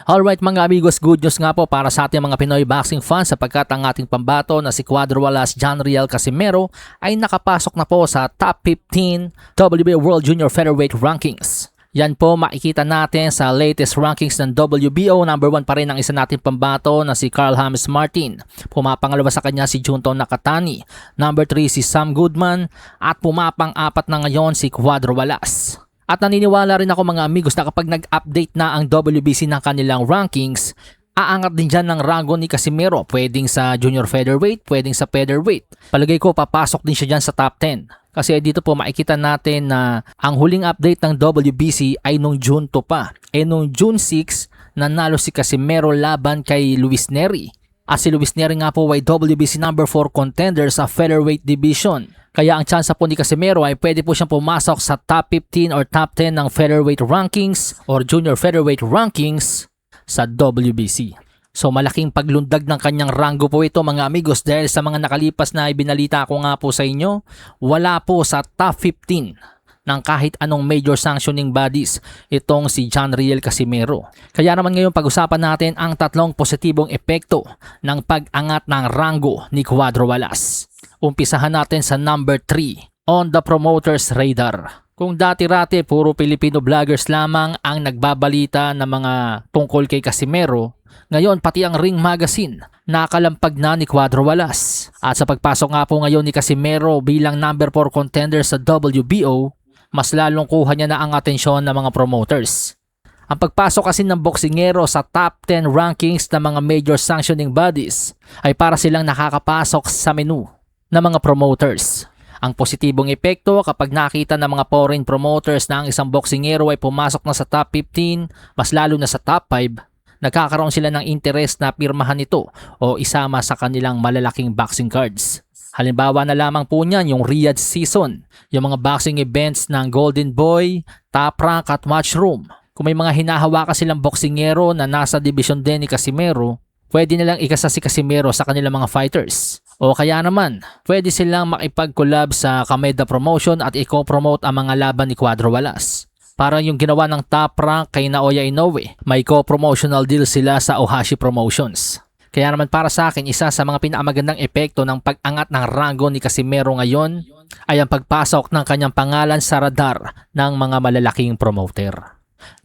Alright mga amigos, good news nga po para sa ating mga Pinoy boxing fans sapagkat ang ating pambato na si Cuadro Walas Jonriel Casimero ay nakapasok na po sa top 15 WBO World Junior Featherweight Rankings. Yan po makikita natin sa latest rankings ng WBO. Number 1 pa rin ang isa nating pambato na si Carl James Martin. Pumapangalawa sa kanya si Junto Nakatani. Number 3 si Sam Goodman. At pumapang-apat na ngayon si Cuadro Walas. At naniniwala rin ako mga amigos na kapag nag-update na ang WBC ng kanilang rankings, aangat din dyan ng rango ni Casimero. Pwedeng sa junior featherweight, pwedeng sa featherweight. Palagay ko papasok din siya dyan sa top 10. Kasi dito po makikita natin na ang huling update ng WBC ay nung June 2 pa. Nung June 6, nanalo si Casimero laban kay Luis Nery. At si Luis Nery nga po ay WBC number 4 contender sa featherweight division. Kaya ang tsansa po ni Casimero ay pwede po siyang pumasok sa top 15 or top 10 ng featherweight rankings or junior featherweight rankings sa WBC. So malaking paglundag ng kanyang rango po ito mga amigos dahil sa mga nakalipas na ibinalita ko nga po sa inyo, wala po sa top 15 ng kahit anong major sanctioning bodies itong si Jonriel Casimero. Kaya naman ngayon pag-usapan natin ang tatlong positibong epekto ng pag-angat ng rango ni Cuadro Walas. Umpisahan natin sa number 3 on the promoter's radar. Kung dati-rati puro Filipino vloggers lamang ang nagbabalita ng mga tungkol kay Casimero, ngayon pati ang Ring Magazine nakalampag na ni Cuadro Walas. At sa pagpasok nga po ngayon ni Casimero bilang number 4 contender sa WBO, mas lalong kuha niya na ang atensyon ng mga promoters. Ang pagpasok kasi ng boksingero sa top 10 rankings ng mga major sanctioning bodies ay para silang nakakapasok sa menu ng mga promoters. Ang positibong epekto kapag nakita ng mga foreign promoters na ang isang boksingero ay pumasok na sa top 15, mas lalo na sa top 5, nagkakaroon sila ng interest na pirmahan ito o isama sa kanilang malalaking boxing cards. Halimbawa na lamang po niyan yung Riyadh season, yung mga boxing events ng Golden Boy, Top Rank at Matchroom. Kung may mga hinahawakan silang boksingero na nasa division din ni Casimero, pwede nilang ikasa si Casimero sa kanilang mga fighters. O kaya naman, pwede silang makipag-collab sa Kameda Promotion at i-co-promote ang mga laban ni Cuadro Walas. Parang yung ginawa ng Top Rank kay Naoya Inoue, may co-promotional deal sila sa Ohashi Promotions. Kaya naman para sa akin, isa sa mga pinakamagandang epekto ng pag-angat ng rango ni Casimero ngayon ay ang pagpasok ng kanyang pangalan sa radar ng mga malalaking promoter.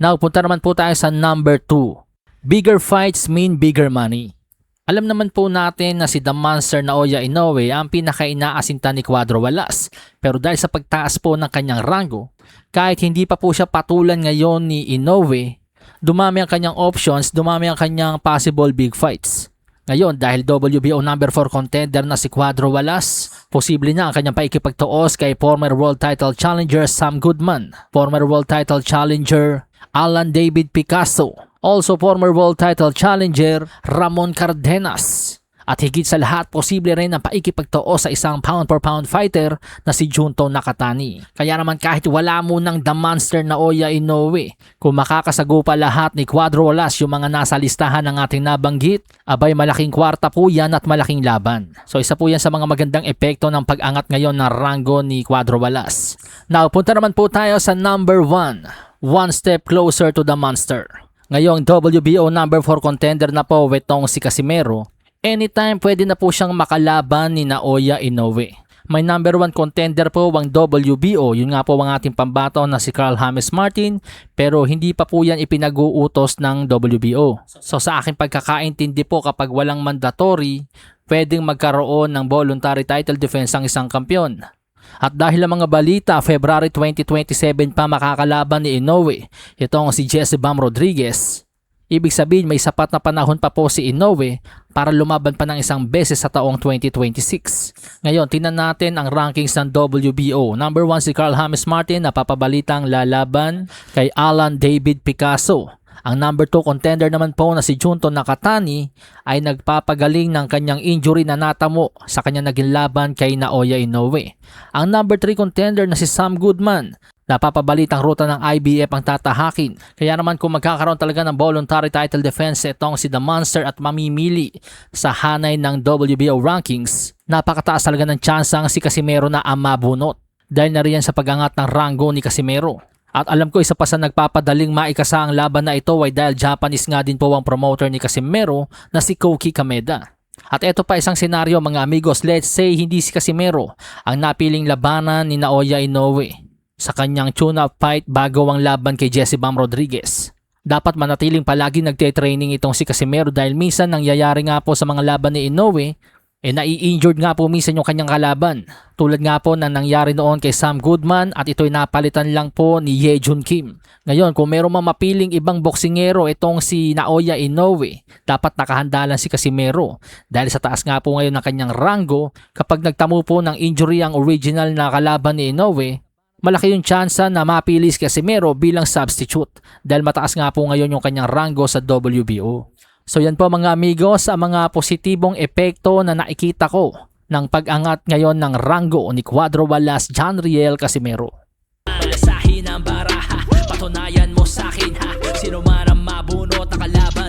Now, punta naman po tayo sa number 2. Bigger fights mean bigger money. Alam naman po natin na si The Monster Naoya Inoue ang pinaka-inaasinta ni Cuadro Walas. Pero dahil sa pagtaas po ng kanyang rango, kahit hindi pa po siya patulan ngayon ni Inoue, dumami ang kanyang options, dumami ang kanyang possible big fights. Ngayon, dahil WBO number 4 contender na si Cuadro Walas, posible na ang kanyang paikipagtuos kay former world title challenger Sam Goodman, former world title challenger Alan David Picasso, also former world title challenger Ramon Cardenas. At higit sa lahat, posible rin ang paikipagtuos sa isang pound-for-pound fighter na si Junto Nakatani. Kaya naman kahit wala munang The Monster Naoya Inoue, kung makakasagupa lahat ni Cuadro Walas yung mga nasa listahan ng ating nabanggit, abay malaking kwarta po yan at malaking laban. So isa po yan sa mga magandang epekto ng pag-angat ngayon ng rango ni Cuadro Walas. Now, punta naman po tayo sa number 1. One step closer to the monster. Ngayong WBO number 4 contender na po itong si Casimero. Anytime pwede na po siyang makalaban ni Naoya Inoue. May number 1 contender po ang WBO, yun nga po ang ating pambato na si Carl James Martin, pero hindi pa po yan ipinag-uutos ng WBO. So sa aking pagkakaintindi po kapag walang mandatory, pwedeng magkaroon ng voluntary title defense ang isang kampyon. At dahil ang mga balita, February 2027 pa makakalaban ni Inoue, itong si Jesse Bam Rodriguez. Ibig sabihin may sapat na panahon pa po si Inoue para lumaban pa ng isang beses sa taong 2026. Ngayon, tingnan natin ang rankings ng WBO. Number 1 si Carl James Martin na papabalitang lalaban kay Alan David Picasso. Ang number 2 contender naman po na si Junto Nakatani ay nagpapagaling ng kanyang injury na natamo sa kanyang naging laban kay Naoya Inoue. Ang number 3 contender na si Sam Goodman, napapabalitang ruta ng IBF ang tatahakin. Kaya naman kung magkakaroon talaga ng voluntary title defense itong si The Monster at mamimili sa hanay ng WBO rankings, napakataas talaga ng tsansang si Casimero na ang mabunot. Dahil na riyan sa pag-angat ng rango ni Casimero. At alam ko isa pa sa nagpapadaling maikasa ang laban na ito ay dahil Japanese nga din po ang promoter ni Casimero na si Koki Kameda. At ito pa isang senaryo mga amigos, let's say hindi si Casimero ang napiling labanan ni Naoya Inoue sa kanyang tune-up fight bago ang laban kay Jesse Bam Rodriguez. Dapat manatiling palagi nagte-training itong si Casimero dahil minsan nangyayari nga po sa mga laban ni Inoue nai-injured nga po minsan yung kanyang kalaban. Tulad nga po na nangyari noon kay Sam Goodman at ito'y napalitan lang po ni Yejun Kim. Ngayon kung meron mang mapiling ibang boksingero itong si Naoya Inoue, dapat nakahanda lang si Casimero dahil sa taas nga po ngayon ng kanyang rango. Kapag nagtamo po ng injury ang original na kalaban ni Inoue, malaki yung tsansa na mapili si Casimero bilang substitute dahil mataas nga po ngayon yung kanyang rango sa WBO. So yan po mga amigos ang mga positibong epekto na nakikita ko ng pag-angat ngayon ng rango ni Cuadro Walas Janriel Casimero. Sahin ang baraha, patunayan mo sa akin ha, sino man ang mabunot na kalaban.